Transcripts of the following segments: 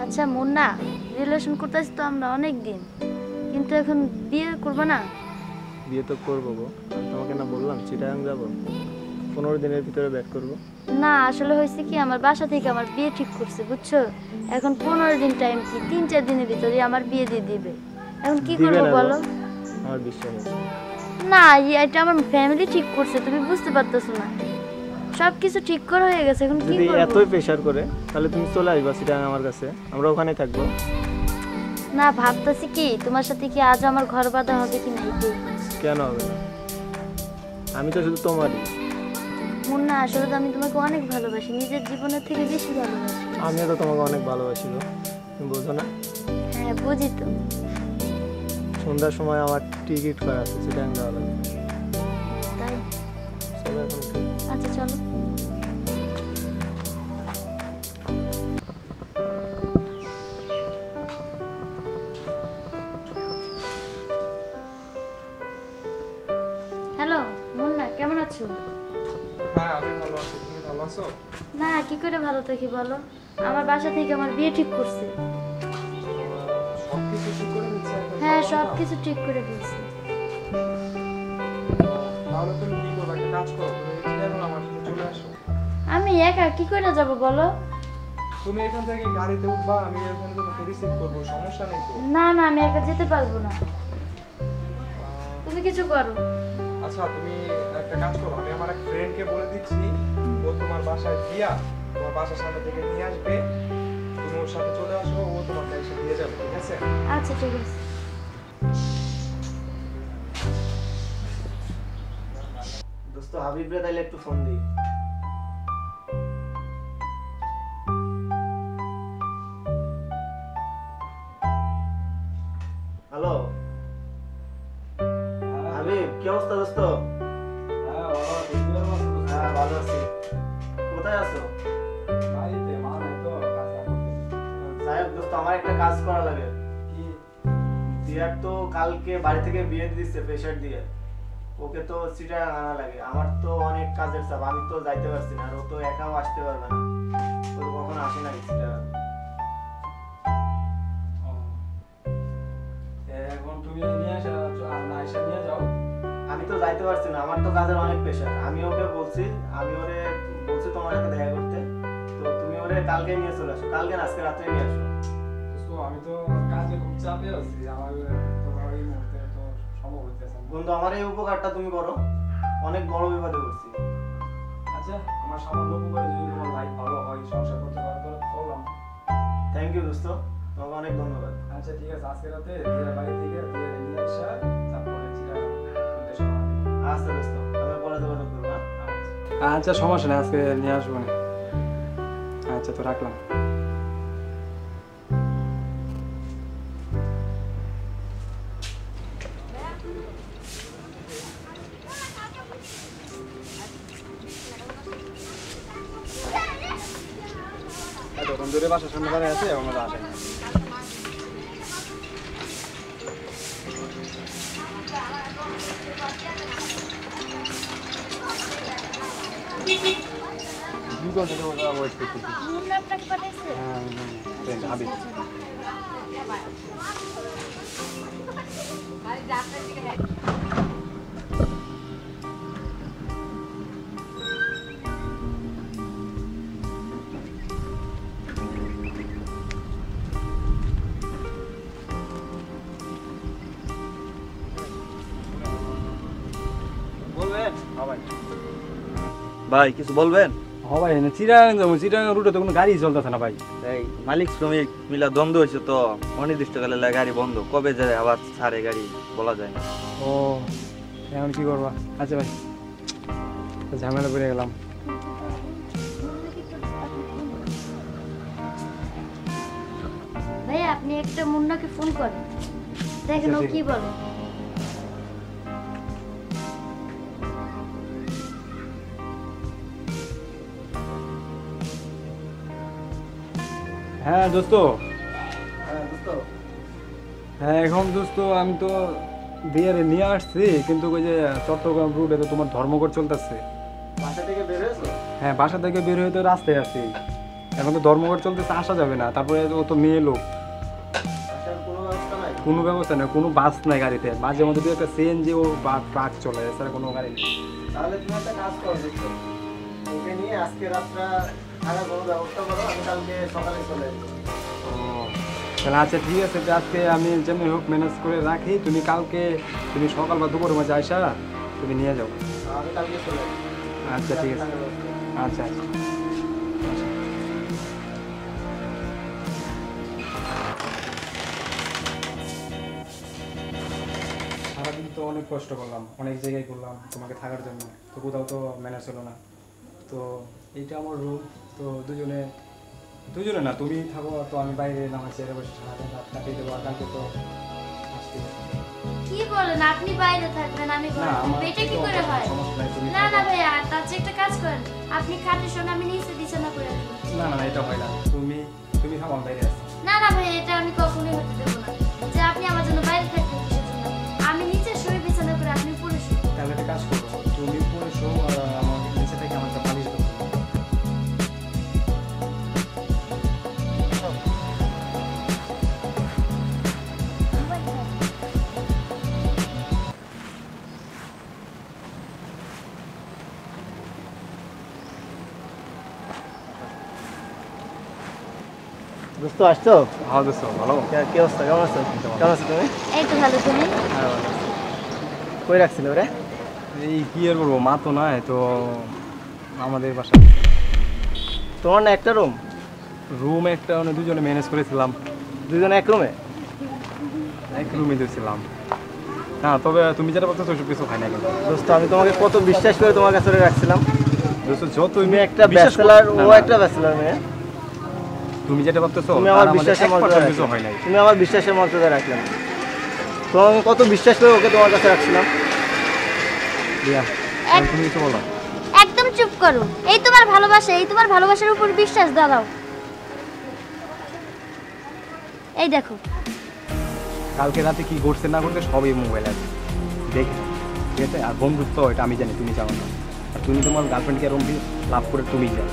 আচ্ছা মুন্না, রিলেশন করতেছি তো আমরা অনেক দিন, কিন্তু এখন বিয়ে করবো না? বিয়ে তো করবো গো, তোমাকে না বললাম চিটাগাং যাবো, 15 দিনের ভিতরে ব্যাক করবো। না আসলে হয়েছে কি, আমার বাসা থেকে আমার বিয়ে ঠিক করছে বুঝছো। এখন 15 দিন টাইম কি, 3-4 দিনের ভিতরে আমার বিয়ে দিয়ে দিবে। এখন কি দিবে করবো না গো, বলো? আমার বিশ্বাস আছে। না এটা আমার ফ্যামিলি ঠিক করছে, তুমি বুঝতে পারতেছো না। সব কিছু ঠিক করা হয়ে গেছে, এখন কি যদি করবো? এতই প্রেশার করে তাহলে তুমি চলে আসবা চিটাগাং আমার কাছে, আমরা ওখানে থাকবো। না ভাবতেছি কি, তোমার সাথে কি আজ আমার ঘর বাঁধা হবে কি না এটাই। কেন হবে না? আমি তো শুধু তোমারই। মুন্না আসলে তো আমি তোমাকে অনেক ভালোবাসি, নিজের জীবনের থেকে বেশি ভালোবাসি। আমিও তো তোমাকে অনেক ভালোবাসি গো, তুমি বোঝো না? হ্যাঁ বুঝি তো। সন্ধ্যার সময় আমার টিকিট করা আছে চিটাগাং যাওয়া লাগবে। তাই? চলো এখন উঠি। আচ্ছা চলো। হ্যালো মুন্না, কেমন আছো? হ্যাঁ আমি ভালো আছি, তুমি ভালো আছো? না কি করে ভালো থাকি বলো, আমার বাসা থেকে আমার বিয়ে ঠিক করছে। সবকিছু ঠিক করে দিচ্ছে এখন? হ্যাঁ সব কিছু ঠিক করে দিয়েছে। তাহলে তুমি কি করবে, একটা কাজ করো, তুমি চিটাগাং আমার সাথে চলে আসো। আমি একা কি করে যাব বলো? তুমি এখান থেকে গাড়িতে উঠবা, আমি এখানে তোমাকে রিসিভ করবো, সমস্যা নেই তো। না না আমি একা যেতে পারবো না, তুমি কিছু করো। আচ্ছা তুমি একটা কাজ করো, আমি আমার এক ফ্রেন্ডকে বলে দিচ্ছি, ও তোমার বাসায় দিয়া তোমার বাসার সামনে থেকে নিয়ে আসবে, তুমি ওর সাথে চলে আসো, ও তোমাকে এসে দিয়ে যাবে, ঠিক আছে? আচ্ছা ঠিক আছে। দোস্ত হাবিবরে তাইলে একটু ফোন দিই। হ্যালো হাবিব, কি অবস্থা দোস্ত? হ্যাঁ ভালো আছি। কোথায় আছো? যাই হোক দোস্ত, আমার একটা কাজ করা লাগে। দিয়ার তো কালকে বাড়ি থেকে বিয়ে দিচ্ছে প্রেশার দিয়ে, ওকে তো চিটাগাং আনা লাগে। আমার তো অনেক কাজের চাপ, আমি তো যাইতে পারছি না, আর ও তো একাও আসতে পারবে না, ও তো কখনো আসে না চিটাগাং। এখন তুমি নিয়ে আসা না এসে নিয়ে যাও। আমি তো যাইতে পারছি না, আমার তো কাজের অনেক প্রেশার। আমি ওকে বলছি, আমি ওরে বলছি তোমার সাথে দেখা করতে, তো তুমি ওরে কালকে নিয়ে চলে আসো, কালকে না আজকে রাত্রে নিয়ে আসো। তো আমি তো কাজে খুব চাপে আছি, আমার তোমার এই মুহূর্তে তো সম্ভব হইতেছে না। বন্ধু আমার এই উপকারটা তুমি করো, অনেক বড় বিপদে পড়ছি। আচ্ছা আমার সামান্য উপকারে যদি তোমার লাইফ ভালো হয়, সংসার করতে পারো তো করলাম। থ্যাংক ইউ দোস্ত, তোমাকে অনেক ধন্যবাদ। আচ্ছা ঠিক আছে, আজকে রাতে দিয়ে বাড়ি থেকে দিয়ে নিয়ে আসা, তারপরে চিটাগাং উদ্দেশ্যে রওনা দিব। আচ্ছা দোস্ত, আমি পরে যোগাযোগ করবো। আচ্ছা সমস্যা নেই, আজকে নিয়ে আসবো না। আচ্ছা তো রাখলাম। তখন ধরে বাসার সামনে দাঁড়িয়ে আছে, আমরা আসে না। দুই ঘন্টা ধরে ওয়েট করতেছি। মুন্না আপনাকে পাঠাইছে? হ্যাঁ হাবিব। বলবেন? হ্যাঁ ভাই। ভাই কিছু বলবেন? হ্যাঁ ভাই, চিটাগাং যাবো, চিটাগাং রুটে তো কোনো গাড়ি চলতেছে না ভাই। এই মালিক শ্রমিক মিলা দ্বন্দ্ব হয়েছে তো, অনির্দিষ্টকালে গাড়ি বন্ধ, কবে যায় আবার ছাড়ে গাড়ি বলা যায় না। ও এখন কি করবা? আচ্ছা ভাই ঝামেলা পড়ে গেলাম। ভাই আপনি একটা মুন্নাকে ফোন করেন, দেখেন ও কি বলে। হ্যাঁ দোস্ত। হ্যাঁ দোস্ত। হ্যাঁ এখন দোস্ত আমি তো বিয়ারে নিয়ে আসছি, কিন্তু ওই যে চট্টগ্রাম রুটে তো তোমার ধর্মঘট চলতেছে। বাসা থেকে বের হয়েছো? হ্যাঁ বাসা থেকে বের হয়ে তো রাস্তায় আছি। এখন তো ধর্মঘট চলতেছে, আসা যাবে না। তারপরে ও তো মেয়ে লোক, আসার কোনো ব্যবস্থা নাই? কোনো ব্যবস্থা নেই, কোনো বাস নাই গাড়িতে, মাঝে মধ্যে দু একটা সিএনজি ও বা ট্রাক চলে, এছাড়া কোনো গাড়ি নেই। তাহলে তুমি একটা কাজ করো দেখো, ওকে নিয়ে আজকে রাতটা থাকার কোনো ব্যবস্থা করো, আমি কালকে সকালে চলে আসবো। ও তাহলে আচ্ছা ঠিক আছে, যে আজকে আমি যেমনি হোক ম্যানেজ করে রাখি, তুমি কালকে তুমি সকাল বা দুপুরের মাঝে আইসা তুমি নিয়ে যাও। আমি কালকে চলে আসবো। আচ্ছা ঠিক আছে, আচ্ছা আচ্ছা। সারাদিন তো অনেক কষ্ট করলাম, অনেক জায়গায় করলাম তোমাকে থাকার জন্য, তো কোথাও তো ম্যানেজ হলো না। তো এইটা আমার রুম, তো দুজনে না, তুমি থাকো, তো আমি বাইরে নামাজ চেয়ারে বসে সারাদিন রাত কাটিয়ে দেবো। আর কালকে তো আসছি। কি বলেন, আপনি বাইরে থাকবেন আমি ঘরে না, থাকবো? আমার এটা কি তো করে হয়? সমস্যা নাই, তুমি না থাকো। না ভাইয়া, তার চেয়ে একটা কাজ করেন, আপনি খাটের সঙ্গে আমি নিচে বিছানা করে রাখবো। না না না, এটা হয় না, তুমি থাকো, আমি বাইরে আসছি। না না ভাইয়া, এটা আমি কখনোই হতে দেবো না, যে আপনি আমার জন্য বাইরে থাকবেন কিসের জন্য? আমি নিচে শুয়ে বিছানা করে, আপনি উপরে শুয়ে। তাহলে একটা কাজ করবো, তুমি উপরে শো আর আমার নিচে থেকে আমাকে পালিশ দেবো। দোস্ত আসছো? ভালো দোস্ত, ভালো। কি অবস্থা, কেমন আছো? কেমন আছো তুমি? এই তো ভালো, তুমি? হ্যাঁ ভালো আছি। কই রাখছিল রে? এই কি আর বলবো, মা তো নাই, তো আমাদের বাসা তোমার না একটা রুম? রুম একটা মানে দুজনে ম্যানেজ করেছিলাম, দুজনে এক রুমে? এক রুমে দিয়েছিলাম। না তবে তুমি যেটা বলছো ওইসব কিছু হয় না কিন্তু। দোস্ত আমি তোমাকে কত বিশ্বাস করে তোমার কাছে রাখছিলাম। দোস্ত যত তুমি একটা ব্যাচেলর, ও একটা ব্যাচেলর মেয়ে। তুমি যেটা ভাবতেছো তুমি আমার বিশ্বাসের মর্যাদা কিছু হয় নাই। তুমি আমার বিশ্বাসের মর্যাদা রাখলে না। তোমাকে কত বিশ্বাস করে ওকে তোমার কাছে রাখছিলাম। রিয়া, তুমি কিছু বলো। একদম চুপ করো, এই তোমার ভালোবাসা, এই তোমার ভালোবাসার উপর বিশ্বাস দাঁড়াও। এই দেখো, কালকে রাতে কি ঘটছে না ঘটছে সবই মোবাইল আছে, দেখে ঠিক আছে। আর বন্ধুত্ব এটা আমি জানি, তুমি জানো না। আর তুমি তোমার গার্লফ্রেন্ডকে এরকম লাভ করে তুমি যাও।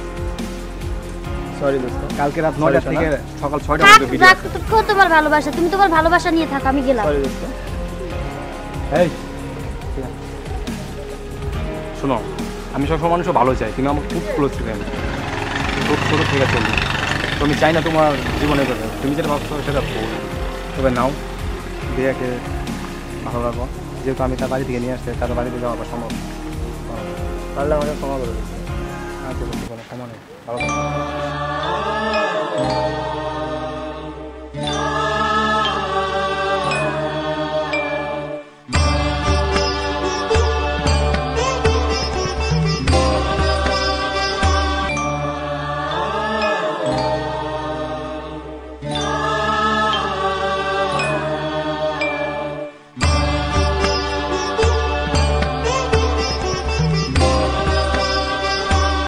সরি দোস্ত। কালকে রাত 9টা থেকে সকাল 6টা থাক পর্যন্ত ভিডিও রাখ, তো তোমার ভালোবাসা, তুমি তোমার ভালোবাসা নিয়ে থাকো, আমি গেলাম। সরি দোস্ত। এই ঠিক আছে। শোনো, আমি সবসময় মানুষও ভালো চাই, তুমি আমার খুব ক্লোজ ফ্রেন্ড, খুব ছোটো থেকে চলি, তো আমি চাই না তোমার জীবনে যাবে। তুমি যেটা ভাবছো সেটা ভুল। তবে নাও, দিয়াকে ভালো রাখো, যেহেতু আমি তার বাড়ি থেকে নিয়ে আসতে, তার বাড়িতে যাওয়া আবার সম্ভব। পারলে আমাকে ক্ষমা করে দিচ্ছি। আচ্ছা, কোনো ক্ষমা নেই, ভালো থাকো।